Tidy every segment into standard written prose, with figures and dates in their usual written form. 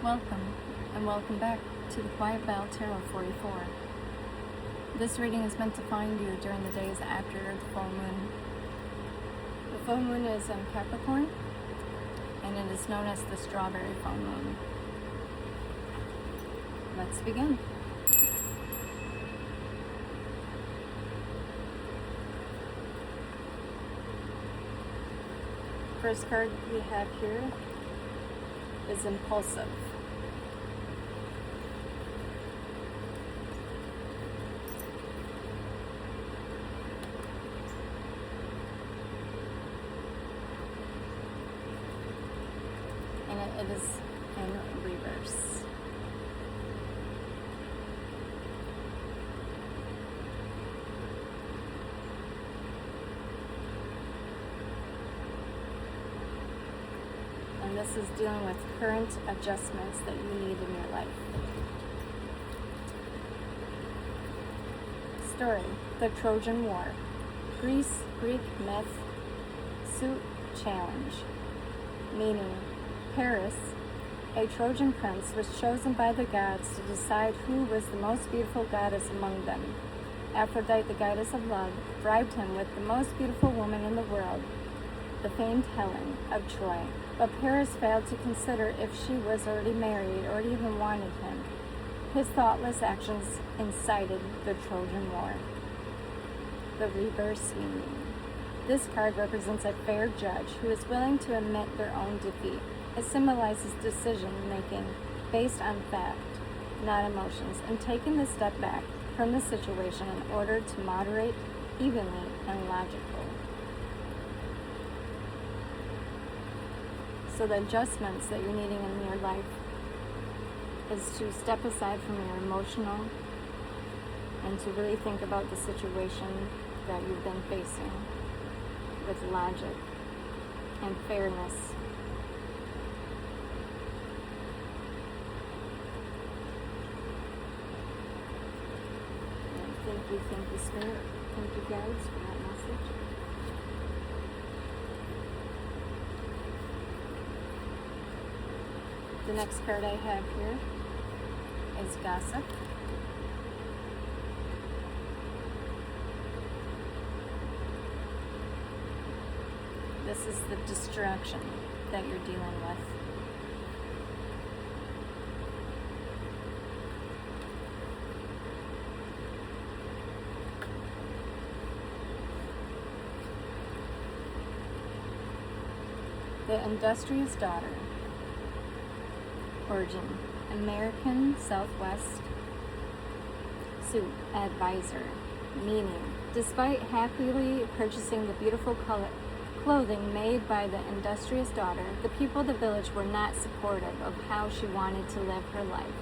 Welcome, and welcome back to the Quiet Bell Tarot 44. This reading is meant to find you during the days after the full moon. The full moon is in Capricorn, and it is known as the strawberry full moon. Let's begin. First card we have here is impulsive. And it is in reverse. And this is dealing with current adjustments that you need in your life. Story: The Trojan War. Greek myth, suit challenge. Meaning, Paris, a Trojan prince, was chosen by the gods to decide who was the most beautiful goddess among them. Aphrodite, the goddess of love, bribed him with the most beautiful woman in the world, the famed Helen of Troy. But Paris failed to consider if she was already married or even wanted him. His thoughtless actions incited the Trojan War. The reverse meaning. This card represents a fair judge who is willing to admit their own defeat. It symbolizes decision-making based on fact, not emotions, and taking the step back from the situation in order to moderate evenly and logically. So the adjustments that you're needing in your life is to step aside from your emotional and to really think about the situation that you've been facing with logic and fairness. And thank you, Spirit. Thank you, guides, for that message. The next card I have here is Gossip. This is the distraction that you're dealing with. The Industrious Daughter. Origin: American Southwest suit advisor. Meaning, despite happily purchasing the beautiful clothing made by the industrious daughter, the people of the village were not supportive of how she wanted to live her life,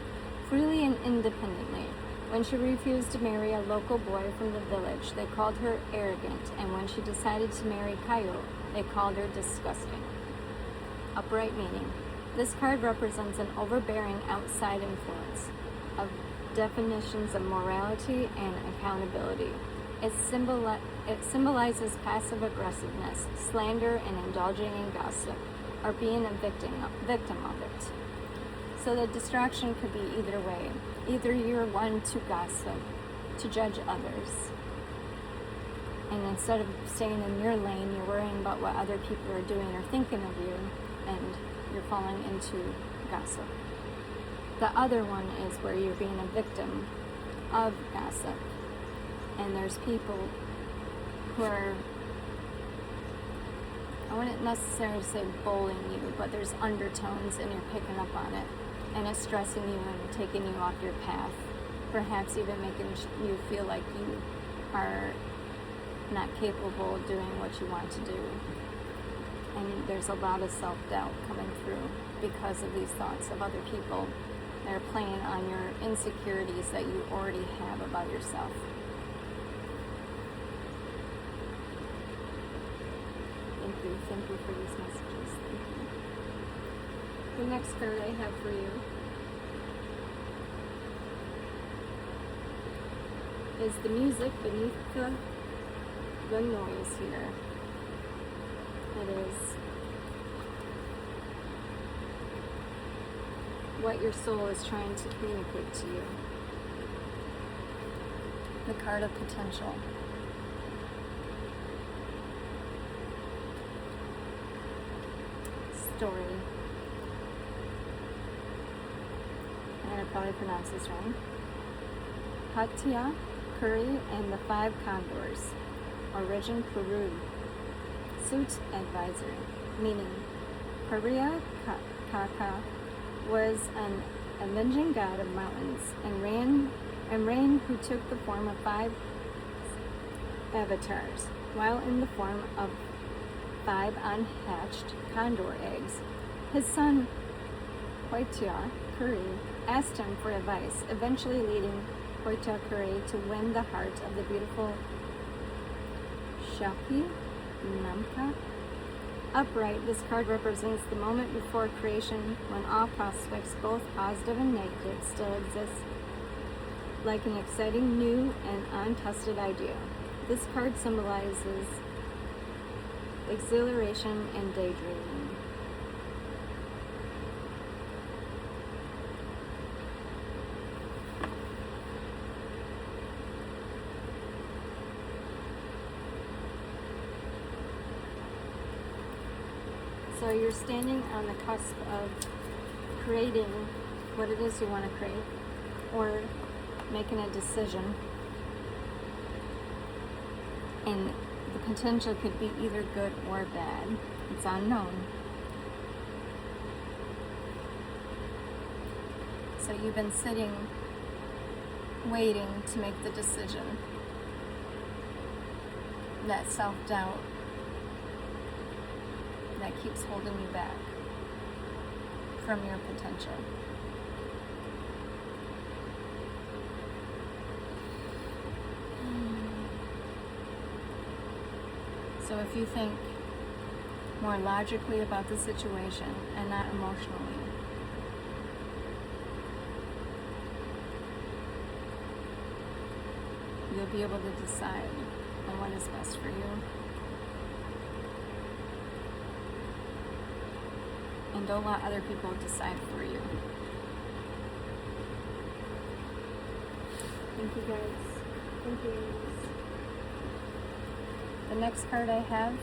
freely and independently. When she refused to marry a local boy from the village, they called her arrogant, and when she decided to marry Coyote, they called her disgusting. Upright meaning. This card represents an overbearing outside influence of definitions of morality and accountability. It symbolizes passive aggressiveness, slander, and indulging in gossip, or being a victim of it. So the distraction could be either way. Either you're one to gossip, to judge others, and instead of staying in your lane, you're worrying about what other people are doing or thinking of you, and you're falling into gossip. The other one is where you're being a victim of gossip, and there's people who are, I wouldn't necessarily say bullying you, but there's undertones and you're picking up on it, and it's stressing you and taking you off your path, perhaps even making you feel like you are not capable of doing what you want to do. And there's a lot of self-doubt coming through because of these thoughts of other people that are playing on your insecurities that you already have about yourself. Thank you for these messages. Thank you. The next card I have for you is the music beneath the noise here. It is what your soul is trying to communicate to you. The card of potential. Story. I'm going to probably pronounce this wrong. Hatia, Curry, and the Five Condors. Origin Peru. Suit advisor. Meaning, Paria Kaka was an avenging god of mountains and rain who took the form of 5 avatars, while in the form of 5 unhatched condor eggs. His son, Hoitia Curry, asked him for advice, eventually leading Hoitia Curry to win the heart of the beautiful Shapi Namka. Upright, this card represents the moment before creation when all prospects, both positive and negative, still exist, like an exciting new and untested idea. This card symbolizes exhilaration and daydreaming. So you're standing on the cusp of creating what it is you want to create, or making a decision. And the potential could be either good or bad. It's unknown. So you've been sitting, waiting to make the decision. That self-doubt that keeps holding you back from your potential. So if you think more logically about the situation and not emotionally, you'll be able to decide on what is best for you. And don't let other people decide for you. Thank you guys. Thank you. The next card I have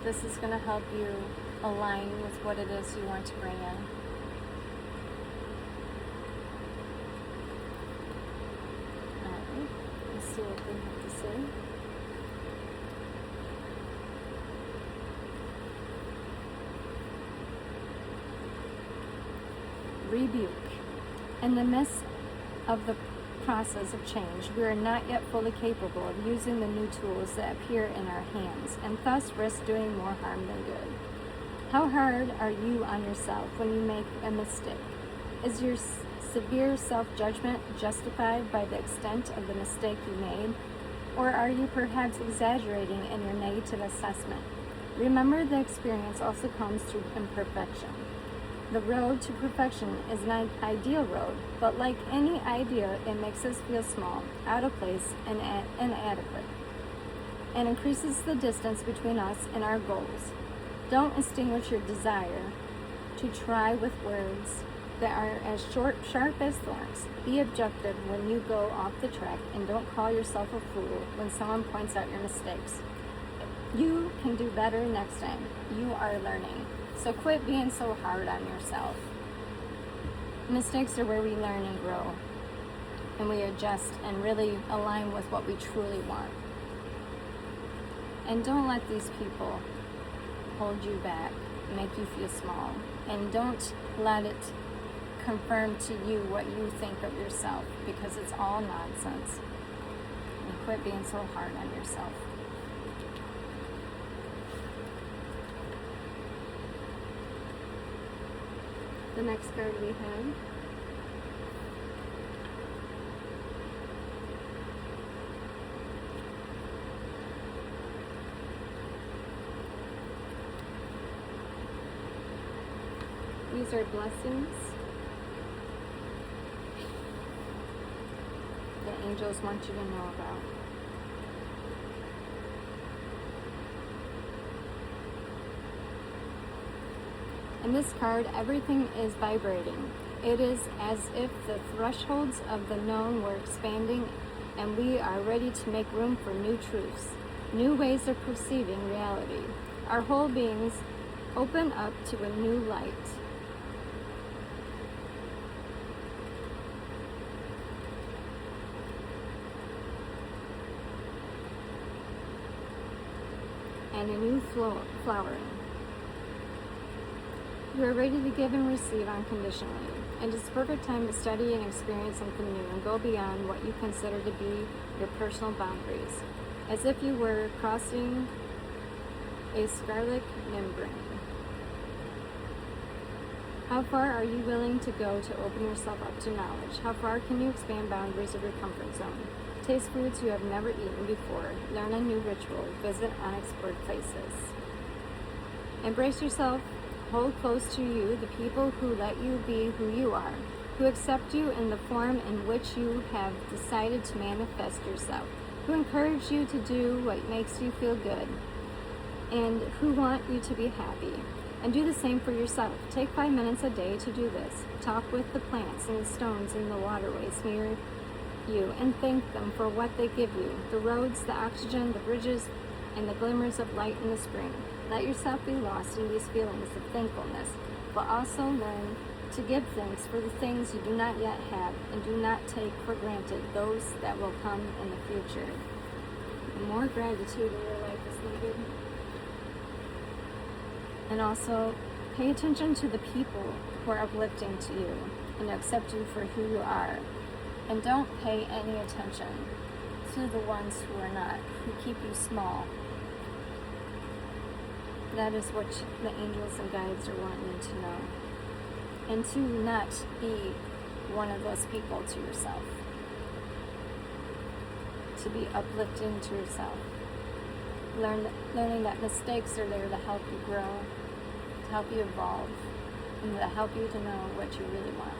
this is going to help you align with what it is you want to bring in. Alright, let's see what they have to say. Rebuke. In the midst of the process of change, we are not yet fully capable of using the new tools that appear in our hands, and thus risk doing more harm than good. How hard are you on yourself when you make a mistake? Is your severe self-judgment justified by the extent of the mistake you made? Or are you perhaps exaggerating in your negative assessment? Remember, the experience also comes through imperfection. The road to perfection is an ideal road, but like any idea, it makes us feel small, out of place, and inadequate, and increases the distance between us and our goals. Don't extinguish your desire to try with words that are as sharp as thorns. Be objective when you go off the track, and don't call yourself a fool when someone points out your mistakes. You can do better next time. You are learning. So quit being so hard on yourself. Mistakes are where we learn and grow, and we adjust and really align with what we truly want. And don't let these people hold you back, make you feel small, and don't let it confirm to you what you think of yourself, because it's all nonsense. And quit being so hard on yourself. The next card we have these are blessings. angels want you to know about. In this card, everything is vibrating. It is as if the thresholds of the known were expanding and we are ready to make room for new truths, new ways of perceiving reality. Our whole beings open up to a new light. And a new flowering. You are ready to give and receive unconditionally. It is the perfect time to study and experience something new and go beyond what you consider to be your personal boundaries, as if you were crossing a scarlet membrane. How far are you willing to go to open yourself up to knowledge? How far can you expand boundaries of your comfort zone? Taste foods you have never eaten before. Learn a new ritual. Visit unexplored places. Embrace yourself. Hold close to you the people who let you be who you are, who accept you in the form in which you have decided to manifest yourself, who encourage you to do what makes you feel good, and who want you to be happy. And do the same for yourself. Take 5 minutes a day to do this. Talk with the plants and the stones in the waterways near you and thank them for what they give you, the roads, the oxygen, the bridges, and the glimmers of light in the spring. Let yourself be lost in these feelings of thankfulness, but also learn to give thanks for the things you do not yet have, and do not take for granted those that will come in the future. The more gratitude in your life is needed. And also, pay attention to the people who are uplifting to you and accept you for who you are. And don't pay any attention to the ones who are not, who keep you small. That is what the angels and guides are wanting you to know. And to not be one of those people to yourself. To be uplifting to yourself. Learning that mistakes are there to help you grow, to help you evolve, and to help you to know what you really want.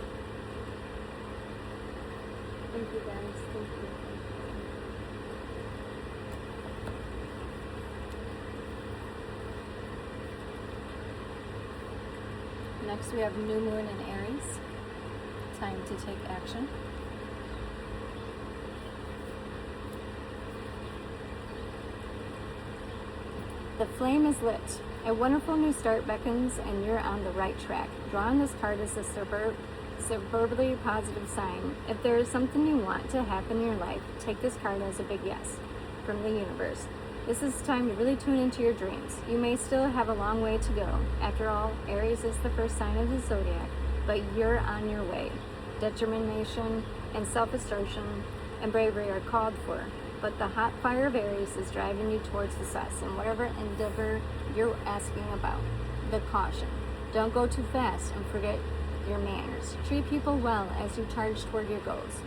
Thank you guys. Thank you. Next we have New Moon in Aries. Time to take action. The flame is lit. A wonderful new start beckons and you're on the right track. Drawing this card is a superbly positive sign. If there is something you want to happen in your life, take this card as a big yes from the universe. This is time to really tune into your dreams. You may still have a long way to go. After all, Aries is the first sign of the zodiac, but you're on your way. Determination and self-assertion and bravery are called for, but the hot fire of Aries is driving you towards success in whatever endeavor you're asking about. The caution. Don't go too fast and forget your manners. Treat people well as you charge toward your goals.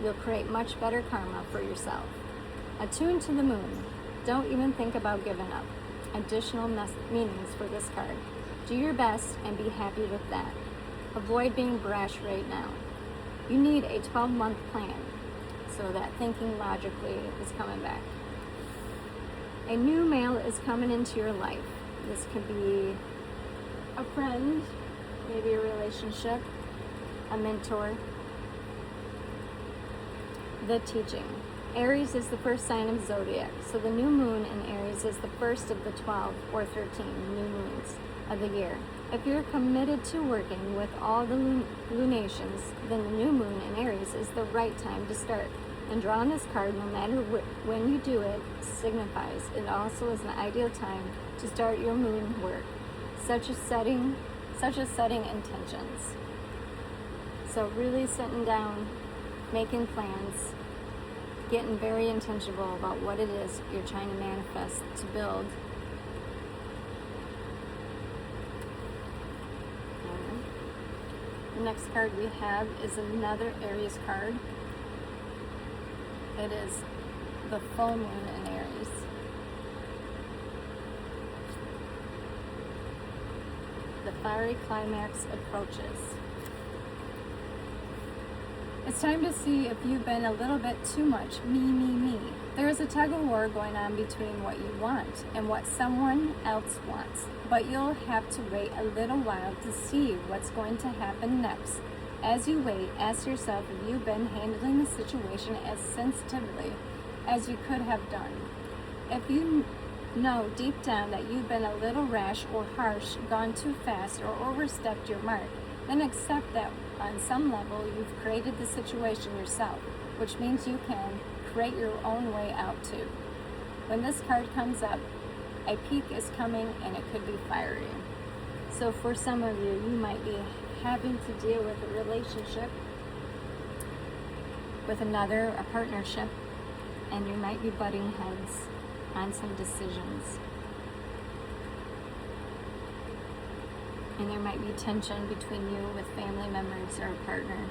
You'll create much better karma for yourself. Attune to the moon. Don't even think about giving up. Additional meanings for this card. Do your best and be happy with that. Avoid being brash right now. You need a 12-month plan so that thinking logically is coming back. A new male is coming into your life. This could be a friend, maybe a relationship, a mentor. The teaching. Aries is the first sign of zodiac, so the new moon in Aries is the first of the 12 or 13 new moons of the year. If you're committed to working with all the lunations, then the new moon in Aries is the right time to start. And drawing this card, no matter when you do it, signifies it also is an ideal time to start your moon work, such as setting intentions. So really sitting down, making plans, getting very intentional about what it is you're trying to manifest, to build. The next card we have is another Aries card. It is the full moon in Aries. The fiery climax approaches. It's time to see if you've been a little bit too much me. There is a tug of war going on between what you want and what someone else wants, but you'll have to wait a little while to see what's going to happen next. As you wait, ask yourself if you've been handling the situation as sensitively as you could have done. If you know deep down that you've been a little rash or harsh, gone too fast, or overstepped your mark, then accept that on some level you've created the situation yourself, which means you can create your own way out too. When this card comes up, a peak is coming and it could be fiery. So for some of you, you might be having to deal with a relationship with another, a partnership, and you might be butting heads on some decisions. And there might be tension between you with family members or a partner,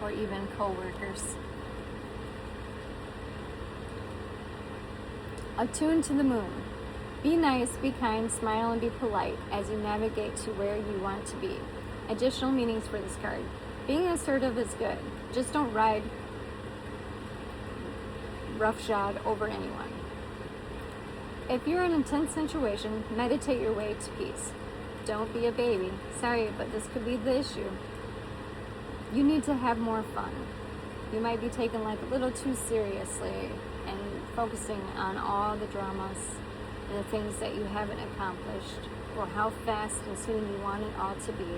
or even co-workers. Attune to the moon. Be nice, be kind, smile, and be polite as you navigate to where you want to be. Additional meanings for this card. Being assertive is good. Just don't ride roughshod over anyone. If you're in an intense situation, meditate your way to peace. Don't be a baby. Sorry, but this could be the issue. You need to have more fun. You might be taken like a little too seriously and focusing on all the dramas and the things that you haven't accomplished, or how fast and soon you want it all to be.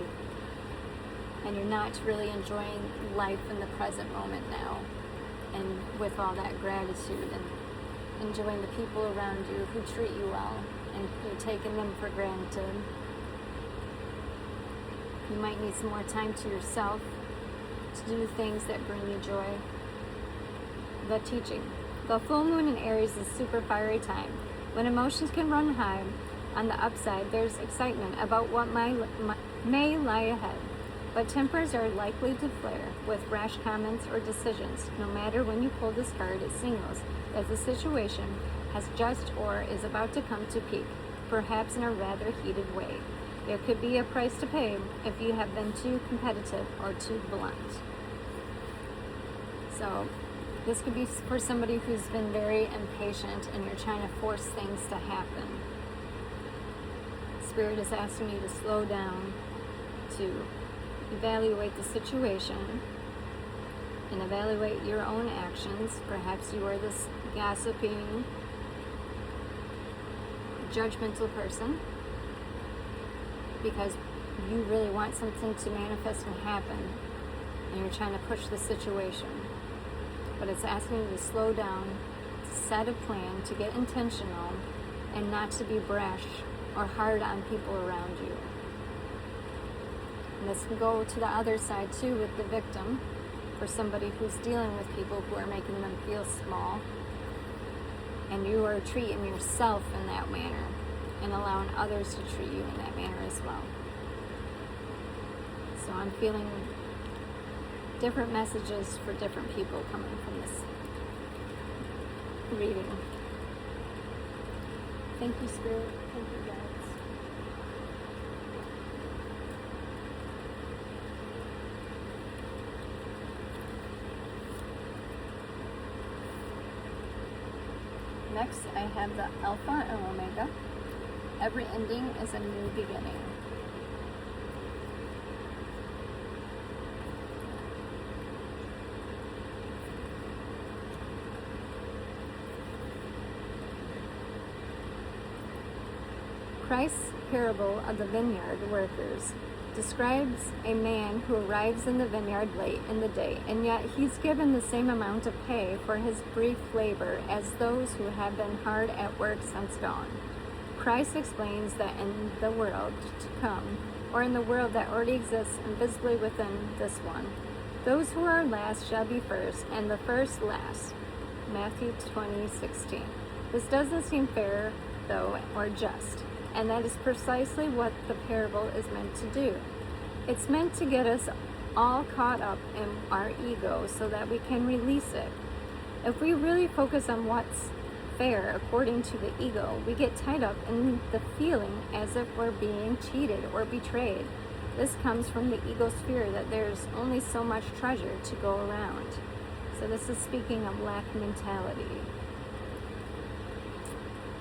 And you're not really enjoying life in the present moment now, and with all that gratitude and enjoying the people around you who treat you well, and you're taking them for granted. You might need some more time to yourself to do things that bring you joy. The teaching. The full moon in Aries is super fiery time. When emotions can run high, on the upside, there's excitement about what may lie ahead. But tempers are likely to flare with rash comments or decisions. No matter when you pull this card, it signals that the situation has just or is about to come to peak, perhaps in a rather heated way. There could be a price to pay if you have been too competitive or too blunt. So this could be for somebody who's been very impatient and you're trying to force things to happen. Spirit is asking you to slow down, to evaluate the situation and evaluate your own actions. Perhaps you are this gossiping, judgmental person because you really want something to manifest and happen and you're trying to push the situation. But it's asking you to slow down, to set a plan, to get intentional, and not to be brash or hard on people around you. And this can go to the other side too with the victim, for somebody who's dealing with people who are making them feel small, and you are treating yourself in that manner and allowing others to treat you in that manner as well. So I'm feeling different messages for different people coming from this reading. Thank you, Spirit. Thank you, guys. Next, I have the Alpha and Omega. Every ending is a new beginning. Christ's parable of the vineyard workers describes a man who arrives in the vineyard late in the day, and yet he's given the same amount of pay for his brief labor as those who have been hard at work since dawn. Christ explains that in the world to come, or in the world that already exists invisibly within this one, those who are last shall be first, and the first last. Matthew 20:16. This doesn't seem fair, though, or just. And that is precisely what the parable is meant to do. It's meant to get us all caught up in our ego so that we can release it. If we really focus on what's fair according to the ego, we get tied up in the feeling as if we're being cheated or betrayed. This comes from the ego sphere, that there's only so much treasure to go around. So this is speaking of lack mentality.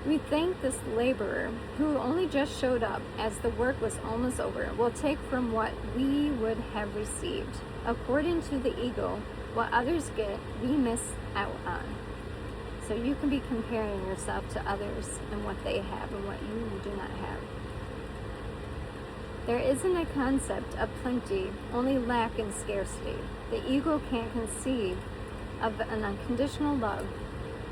We thank this laborer who only just showed up as the work was almost over will take from what we would have received. According to the ego, what others get, we miss out on. So you can be comparing yourself to others and what they have and what you do not have. There isn't a concept of plenty, only lack and scarcity. The ego can't conceive of an unconditional love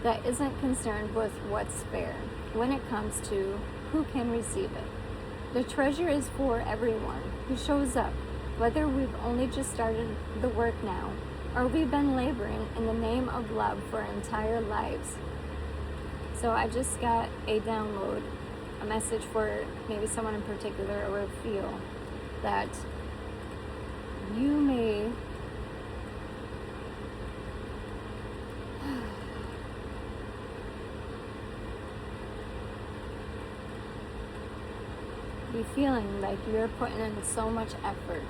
that isn't concerned with what's fair when it comes to who can receive it. The treasure is for everyone who shows up, whether we've only just started the work now or we've been laboring in the name of love for our entire lives. So I just got a download, a message for maybe someone in particular, or feel that you may be feeling like you're putting in so much effort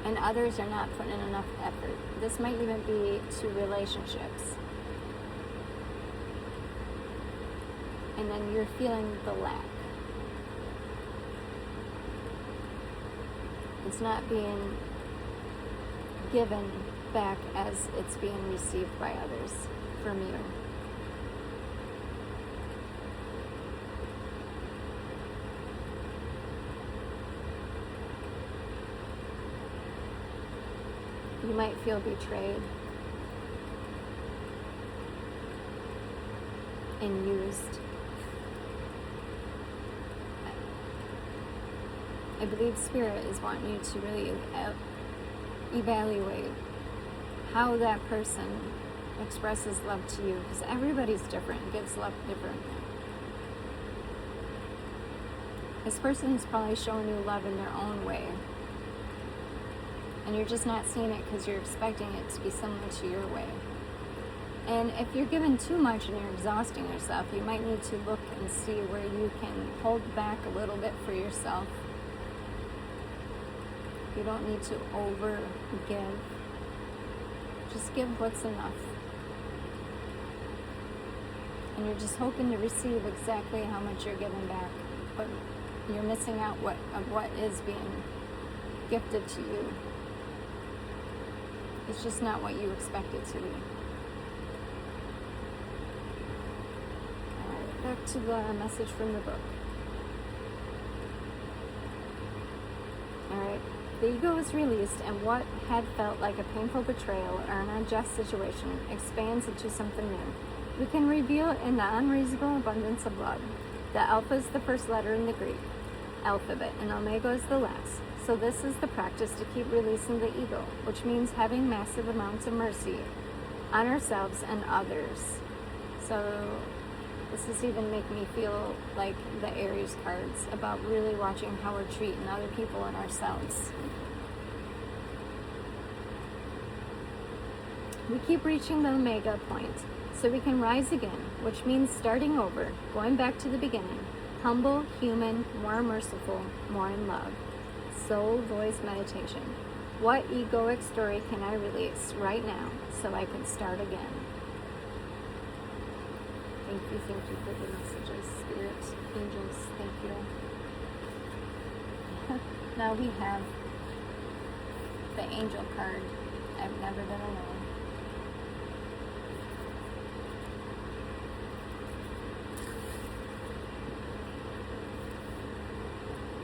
and others are not putting in enough effort. This might even be to relationships. And then you're feeling the lack. It's not being given back as it's being received by others from you. You might feel betrayed and used. I believe Spirit is wanting you to really evaluate how that person expresses love to you, because everybody's different, gives love differently. This person is probably showing you love in their own way. And you're just not seeing it because you're expecting it to be similar to your way. And if you're given too much and you're exhausting yourself, you might need to look and see where you can hold back a little bit for yourself. You don't need to over give. Just give what's enough. And you're just hoping to receive exactly how much you're giving back. But you're missing out of what is being gifted to you. It's just not what you expect it to be. Alright, back to the message from the book. Alright, the ego is released, and what had felt like a painful betrayal or an unjust situation expands into something new. We can reveal in the unreasonable abundance of love. The alpha is the first letter in the Greek alphabet, and omega is the last. So this is the practice to keep releasing the ego, which means having massive amounts of mercy on ourselves and others. So this is even making me feel like the Aries cards, about really watching how we're treating other people and ourselves. We keep reaching the omega point, so we can rise again, which means starting over, going back to the beginning. Humble, human, more merciful, more in love. Soul voice meditation. What egoic story can I release right now so I can start again? Thank you for the messages, spirits, angels, thank you. Now we have the angel card. I've never been alone.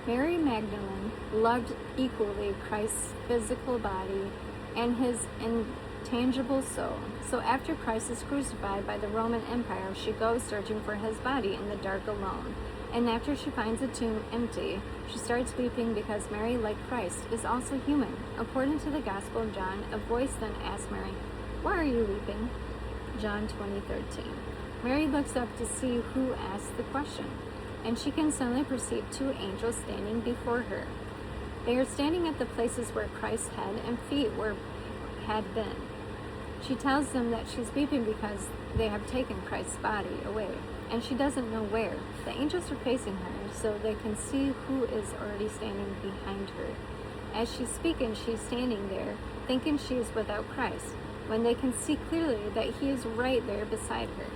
Mary Magdalene loved equally Christ's physical body and his intangible soul. So after Christ is crucified by the Roman Empire, she goes searching for his body in the dark alone. And after she finds the tomb empty, she starts weeping because Mary, like Christ, is also human. According to the Gospel of John, a voice then asks Mary, "Why are you weeping?" John 20:13. Mary looks up to see who asked the question, and she can suddenly perceive two angels standing before her. They are standing at the places where Christ's head and feet had been. She tells them that she's weeping because they have taken Christ's body away, and she doesn't know where. The angels are facing her, so they can see who is already standing behind her. As she's speaking, she's standing there, thinking she is without Christ, when they can see clearly that he is right there beside her.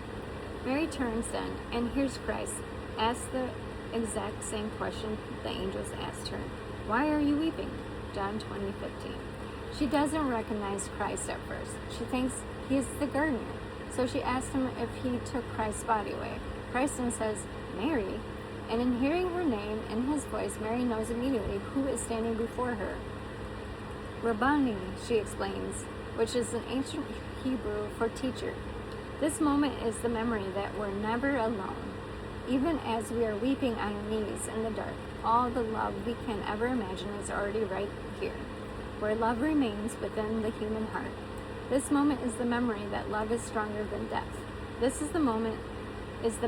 Mary turns then and hears Christ ask the exact same question the angels asked her. Why are you weeping? John 20:15. She doesn't recognize Christ at first. She thinks he is the gardener. So she asks him if he took Christ's body away. Christ then says, Mary. And in hearing her name and his voice, Mary knows immediately who is standing before her. Rabboni, she explains, which is an ancient Hebrew for teacher. This moment is the memory that we're never alone. Even as we are weeping on our knees in the dark, all the love we can ever imagine is already right here, where love remains within the human heart. This moment is the memory that love is stronger than death. This is the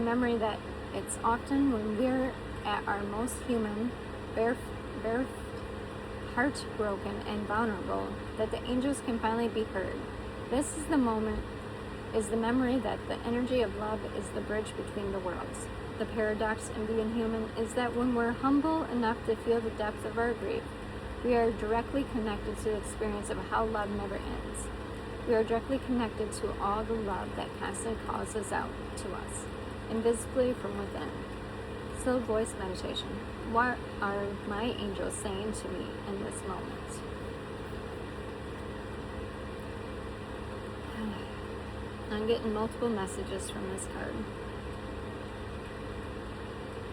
memory that it's often when we're at our most human, heartbroken, and vulnerable that the angels can finally be heard. This is the memory that the energy of love is the bridge between the worlds. The paradox in being human is that when we're humble enough to feel the depth of our grief, we are directly connected to the experience of how love never ends. We are directly connected to all the love that constantly calls us out to us, invisibly from within. Still voice meditation. What are my angels saying to me in this moment? I'm getting multiple messages from this card.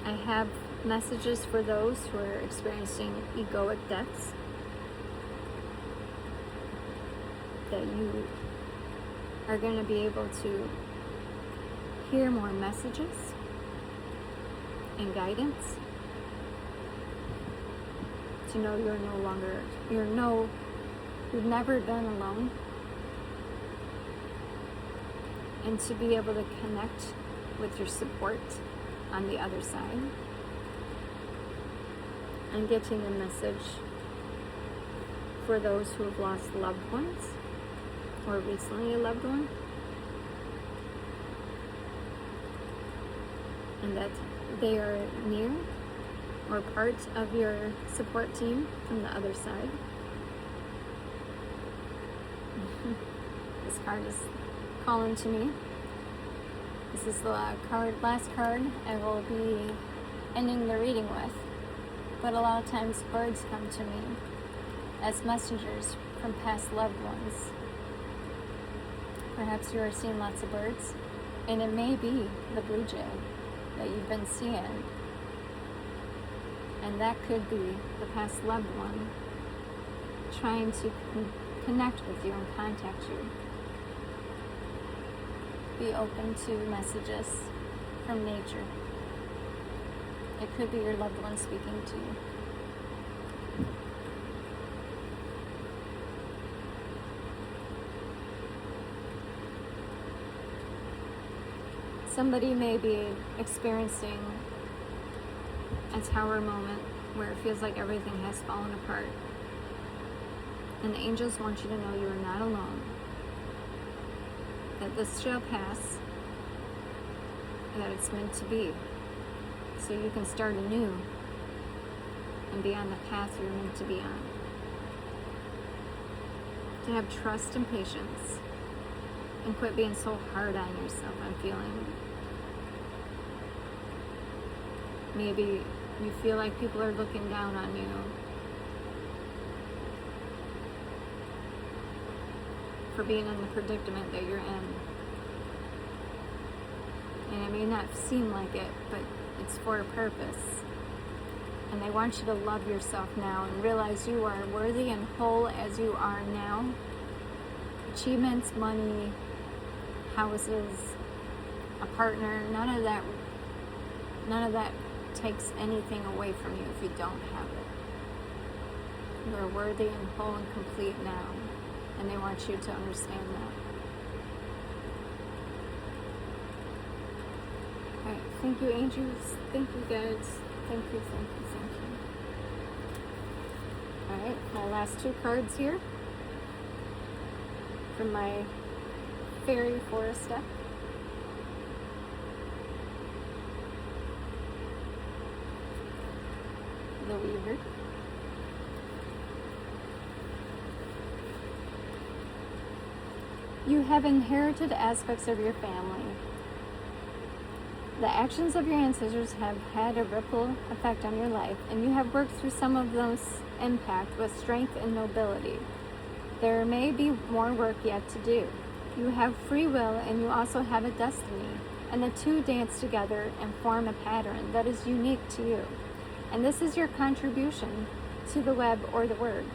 I have messages for those who are experiencing egoic deaths, that you are going to be able to hear more messages and guidance, to know you've never been alone, and to be able to connect with your support on the other side. I'm getting a message for those who have lost loved ones or recently a loved one, and that they are near or part of your support team from the other side. This card is calling to me. This is the last card I will be ending the reading with. But a lot of times birds come to me as messengers from past loved ones. Perhaps you are seeing lots of birds, and it may be the blue jay that you've been seeing. And that could be the past loved one trying to connect with you and contact you. Be open to messages from nature. It could be your loved one speaking to you. Somebody may be experiencing a tower moment where it feels like everything has fallen apart. And the angels want you to know you are not alone. That this shall pass, that it's meant to be, so you can start anew and be on the path you're meant to be on. To have trust and patience, and quit being so hard on yourself. I'm feeling maybe you feel like people are looking down on you for being in the predicament that you're in. And it may not seem like it, but it's for a purpose. And they want you to love yourself now and realize you are worthy and whole as you are now. Achievements, money, houses, a partner, none of that takes anything away from you if you don't have it. You are worthy and whole and complete now. And they want you to understand that. Alright, thank you, angels. Thank you, guys. Thank you, thank you, thank you. Alright, my last two cards here from my fairy forest deck. the weaver. You have inherited aspects of your family. The actions of your ancestors have had a ripple effect on your life, and you have worked through some of those impact with strength and nobility. There may be more work yet to do. You have free will, and you also have a destiny, and the two dance together and form a pattern that is unique to you. And this is your contribution to the web or the word.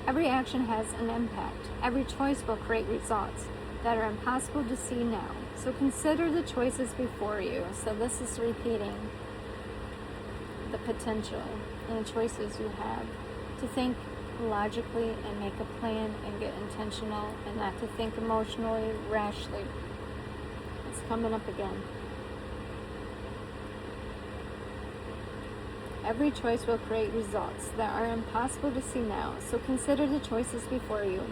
Every action has an impact. Every choice will create results that are impossible to see now. So consider the choices before you. So this is repeating the potential and the choices you have to think logically and make a plan and get intentional, and not to think emotionally, rashly. It's coming up again. Every choice will create results that are impossible to see now. So consider the choices before you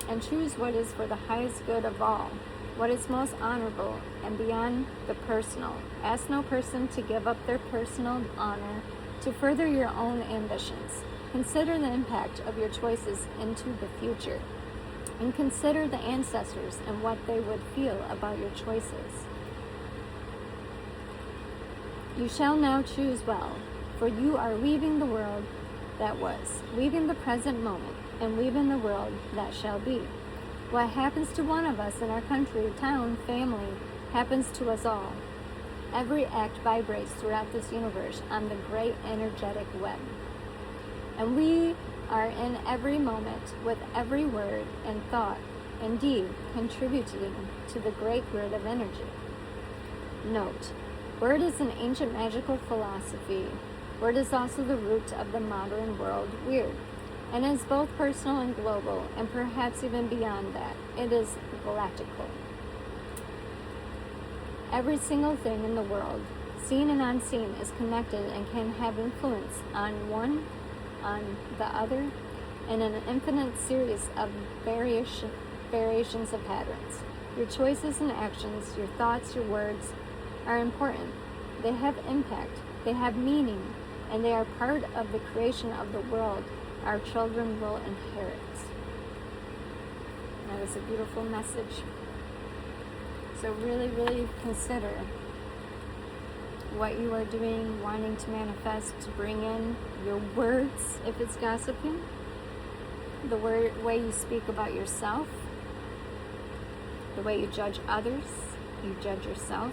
and choose what is for the highest good of all, what is most honorable and beyond the personal. Ask no person to give up their personal honor to further your own ambitions. Consider the impact of your choices into the future, and consider the ancestors and what they would feel about your choices. You shall now choose well, for you are weaving the world that was, weaving the present moment, and weaving the world that shall be. What happens to one of us in our country, town, family, happens to us all. Every act vibrates throughout this universe on the great energetic web. And we are in every moment, with every word and thought and deed, contributing to the great grid of energy. Note, word is an ancient magical philosophy. Word is also the root of the modern world weird, and is both personal and global, and perhaps even beyond that. It is galactical. Every single thing in the world, seen and unseen, is connected and can have influence on one, on the other, and an infinite series of variations of patterns. Your choices and actions, your thoughts, your words are important. They have impact, they have meaning, and they are part of the creation of the world our children will inherit. That is a beautiful message. So really, really consider what you are doing, wanting to manifest, to bring in your words, if it's gossiping, the way you speak about yourself, the way you judge others, you judge yourself.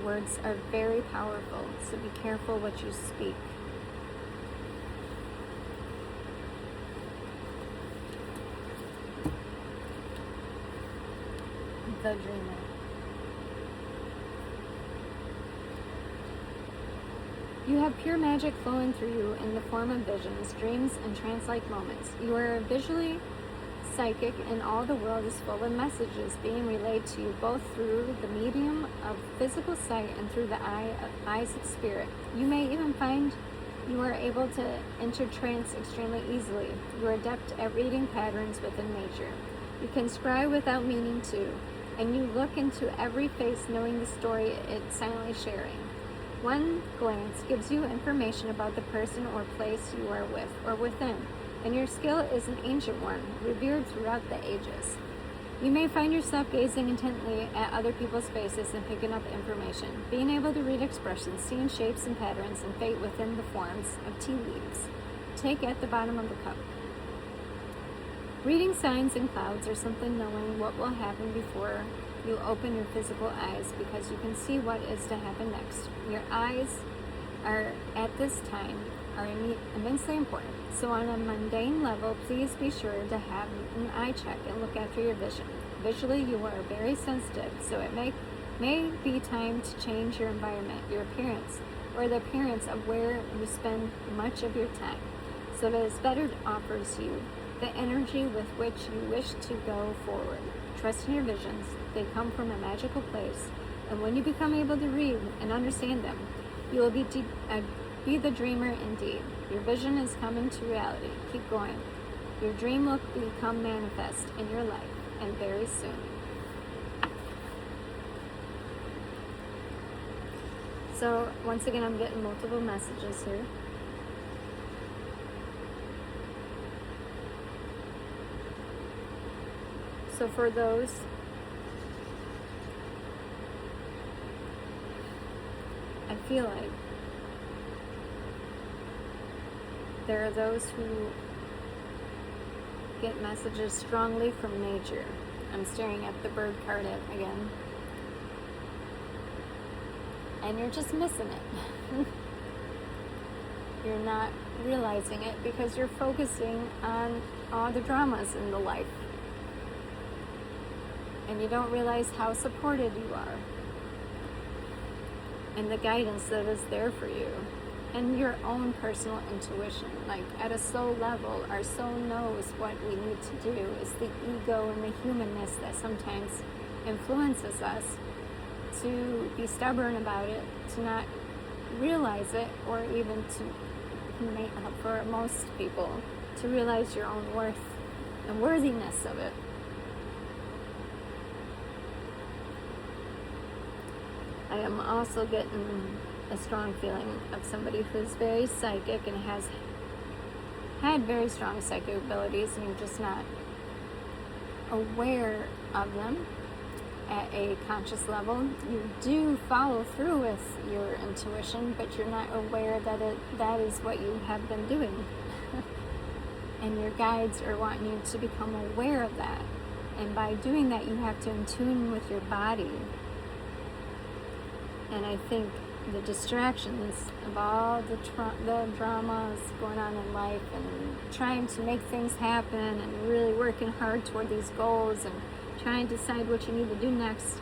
Words are very powerful, so be careful what you speak. The dreamer. You have pure magic flowing through you in the form of visions, dreams, and trance-like moments. You are visually psychic, and all the world is full of messages being relayed to you, both through the medium of physical sight and through the eyes of spirit. You may even find you are able to enter trance extremely easily. You are adept at reading patterns within nature. You can scry without meaning to, and you look into every face knowing the story it's silently sharing. One glance gives you information about the person or place you are with or within, and your skill is an ancient one, revered throughout the ages. You may find yourself gazing intently at other people's faces and picking up information, being able to read expressions, seeing shapes and patterns and fate within the forms of tea leaves. Take at the bottom of the cup. Reading signs and clouds or something, knowing what will happen before you open your physical eyes, because you can see what is to happen next. Your eyes are, at this time, are immensely important. So on a mundane level, please be sure to have an eye check and look after your vision. Visually, you are very sensitive, so it may be time to change your environment, your appearance, or the appearance of where you spend much of your time, so that it's better offers you the energy with which you wish to go forward. Trust in your visions. They come from a magical place, and when you become able to read and understand them, you will be the dreamer indeed. Your vision is coming to reality. Keep going. Your dream will become manifest in your life, and very soon. So once again, I'm getting multiple messages here. So for those I feel like there are those who get messages strongly from nature. I'm staring at the bird card again. And you're just missing it. You're not realizing it because you're focusing on all the dramas in the life. And you don't realize how supported you are. And the guidance that is there for you. And your own personal intuition. Like at a soul level, our soul knows what we need to do. It's the ego and the humanness that sometimes influences us to be stubborn about it, to not realize it, or even for most people, to realize your own worth and worthiness of it. I am also getting a strong feeling of somebody who's very psychic and has had very strong psychic abilities, and you're just not aware of them at a conscious level. You do follow through with your intuition, but you're not aware that is what you have been doing. And your guides are wanting you to become aware of that. And by doing that, you have to tune with your body. And I think the distractions of all the dramas going on in life and trying to make things happen and really working hard toward these goals and trying to decide what you need to do next,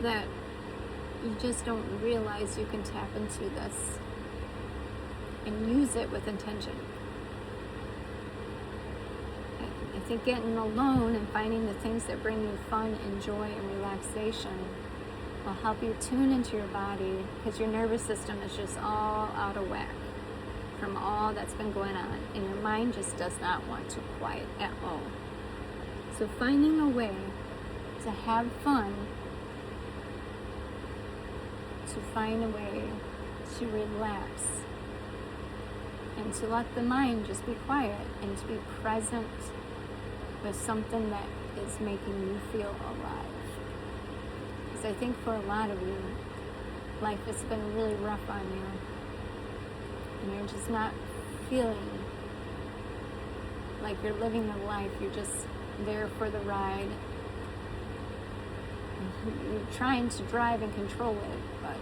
that you just don't realize you can tap into this and use it with intention. I think getting alone and finding the things that bring you fun and joy and relaxation will help you tune into your body, because your nervous system is just all out of whack from all that's been going on, and your mind just does not want to quiet at all. So finding a way to have fun, to find a way to relax, and to let the mind just be quiet and to be present with something that is making you feel alive. Because I think for a lot of you, life has been really rough on you, and you're just not feeling like you're living the life. You're just there for the ride. You're trying to drive and control it, but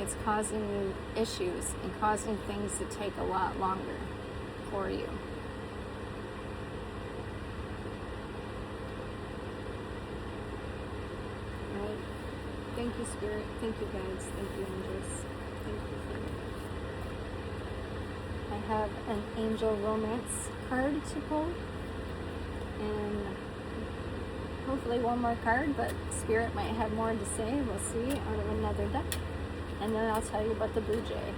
it's causing you issues and causing things to take a lot longer for you. Right? Thank you, Spirit. Thank you, guides. Thank you, angels. Thank you for me. I have an angel romance card to pull, and hopefully one more card, but Spirit might have more to say. We'll see out of another deck, and then I'll tell you about the Blue Jay.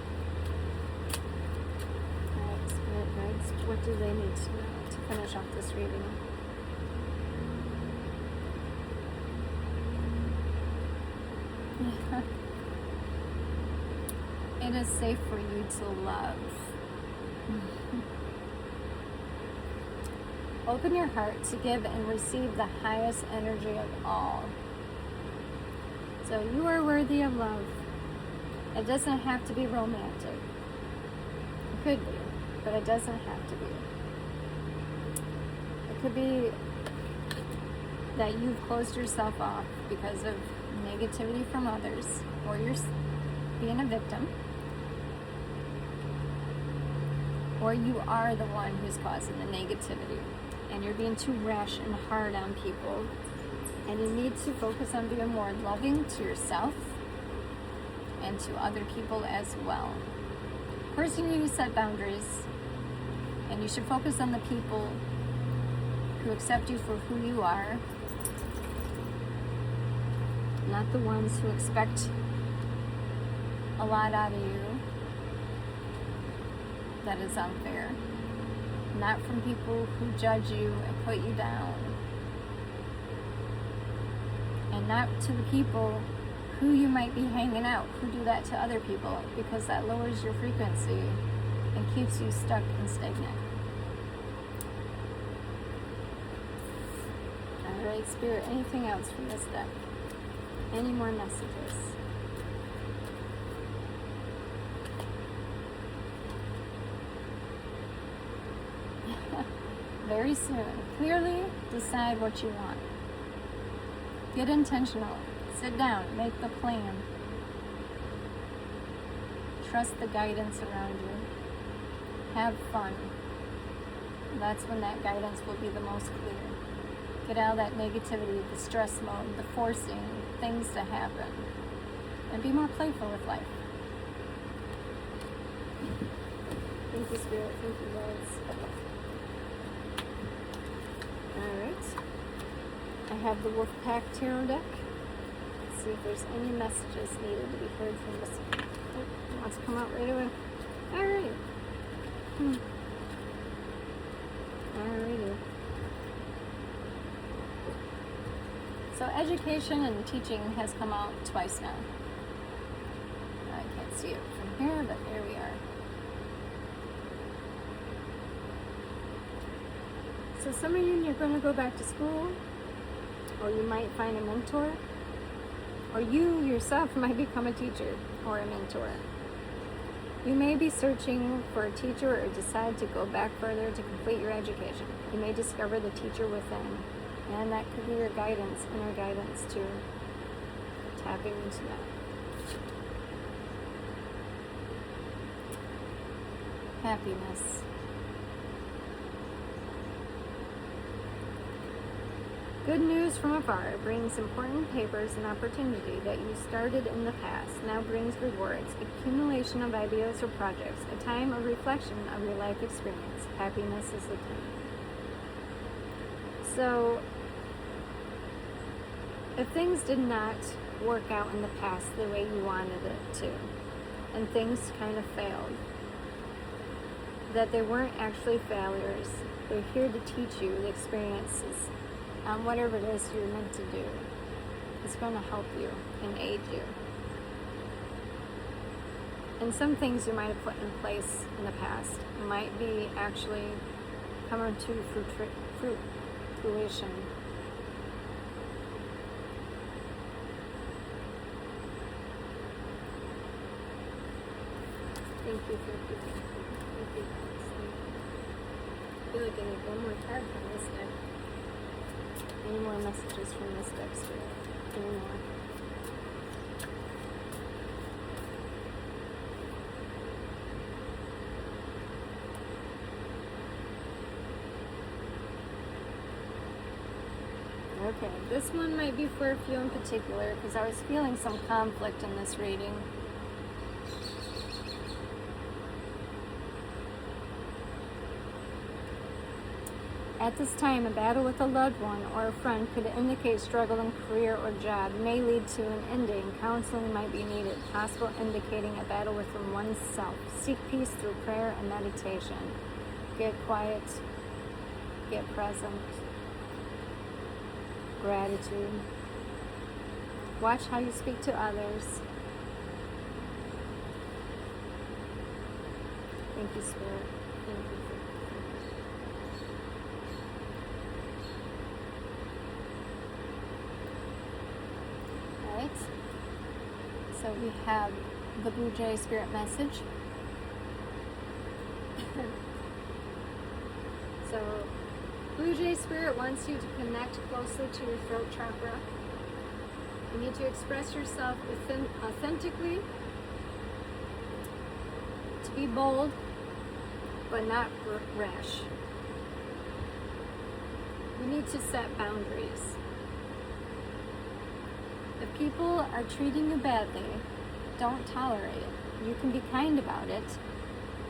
Alright, Spirit guides, what do they need to know to finish off this reading? It is safe for you to love. Open your heart to give and receive the highest energy of all. So you are worthy of love. It doesn't have to be romantic. It could be, but it doesn't have to be. It could be that you've closed yourself off because of negativity from others, or you're being a victim, or you are the one who's causing the negativity, and you're being too rash and hard on people, and you need to focus on being more loving to yourself and to other people as well. First, you need to set boundaries, and you should focus on the people who accept you for who you are, not the ones who expect a lot out of you that is unfair. Not from people who judge you and put you down and not to the people who you might be hanging out, who do that to other people, because that lowers your frequency and keeps you stuck and stagnant. Alright, Spirit, anything else from this deck? Any more messages? Very soon. Clearly decide what you want. Get intentional. Sit down. Make the plan. Trust the guidance around you. Have fun. That's when that guidance will be the most clear. Get out of that negativity, the stress mode, the forcing things to happen. And be more playful with life. Thank you, Spirit. Thank you, guys. Alright. I have the Wolfpack Tarot deck. Let's see if there's any messages needed to be heard from this one. Oh, it wants to come out right away. Alright. Alrighty. So education and teaching has come out twice now. I can't see it from here, but there we are. So some of you, you're going to go back to school, or you might find a mentor, or you yourself might become a teacher or a mentor. You may be searching for a teacher or decide to go back further to complete your education. You may discover the teacher within, and that could be your guidance, inner guidance too. Tapping into that. Happiness. Good news from afar brings important papers and opportunity that you started in the past. Now brings rewards, accumulation of ideas or projects, a time of reflection of your life experience. Happiness is the time. So, if things did not work out in the past the way you wanted it to, and things kind of failed, that they weren't actually failures, they're here to teach you the experiences. Whatever it is you're meant to do, it's going to help you and aid you. And some things you might have put in place in the past might be actually coming to fruition. Thank you. I feel like I need one more card from this deck. Any more messages from this deck, Spirit? Any more? Okay, this one might be for a few in particular because I was feeling some conflict in this reading. At this time, a battle with a loved one or a friend could indicate struggle in career or job, may lead to an ending. Counseling might be needed, possible indicating a battle within oneself. Seek peace through prayer and meditation. Get quiet, get present. Gratitude. Watch how you speak to others. Thank you, Spirit. Thank you. So we have the Blue Jay Spirit message. So Blue Jay Spirit wants you to connect closely to your throat chakra. You need to express yourself authentically, to be bold, but not rash. You need to set boundaries. If people are treating you badly, don't tolerate it. You can be kind about it,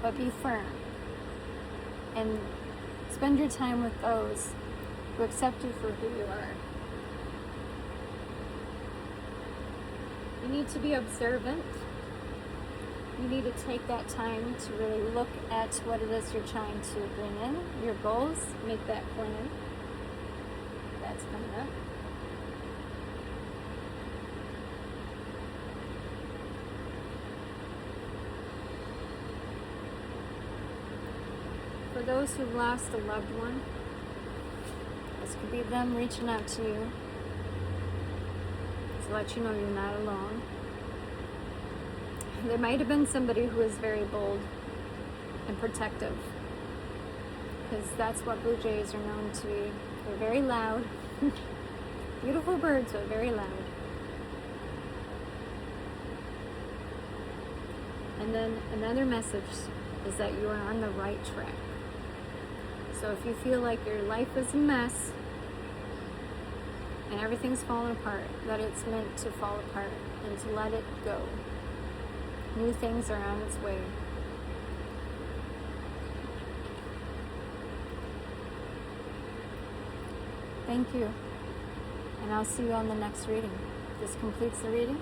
but be firm. And spend your time with those who accept you for who you are. You need to be observant. You need to take that time to really look at what it is you're trying to bring in, your goals, make that plan. That's coming up. those who've lost a loved one, this could be them reaching out to you to let you know you're not alone. There might have been somebody who was very bold and protective, because that's what blue jays are known to be. They're very loud. Beautiful birds, but very loud. And then another message is that you are on the right track. So if you feel like your life is a mess and everything's falling apart, that it's meant to fall apart and to let it go. New things are on its way. Thank you. And I'll see you on the next reading. This completes the reading.